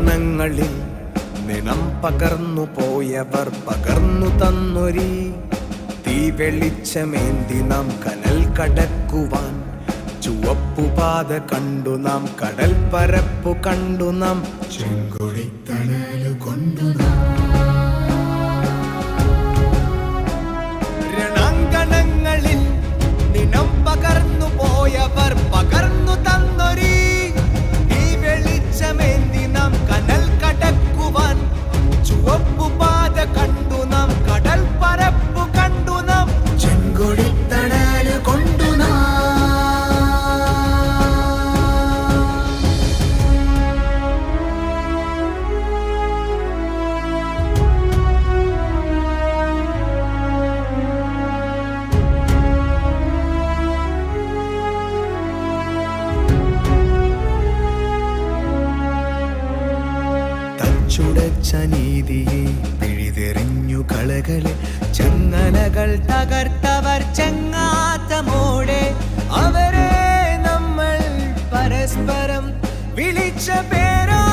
രണ്ടാങ്കണങ്ങളിൽ നിണം പകർന്നു പോയവർ പകർന്നു തന്നൊരീ തീ വെളിച്ചമേന്തി നാം കനൽ കടക്കുവാൻ ചുവപ്പുപാത കണ്ടു നാം കടൽ പരപ്പു കണ്ടു നാം ചെങ്കൊടിത്തണലു കൊണ്ടു രണാങ്കണങ്ങളിൽ നിണം പകർന്നു പോയവർ പകർന്നു തന്നൊരീ തീ വെളിച്ചമേന്തി നാം കനൽ കടക്കുവാൻ ചുവപ്പുപാത കണ്ടു നാം കടൽ പരപ്പു കണ്ടു നാം ചെങ്കൊടിത്തണലു കൊണ്ടു നാം. ചുടച്ച നീതിയെ പിഴുതെറിഞ്ഞു കളകളെ ചങ്ങലകൾ തകർത്തവർ ചങ്ങാത്തമോടെ അവരെ നമ്മൾ പരസ്പരം വിളിച്ച പേരോ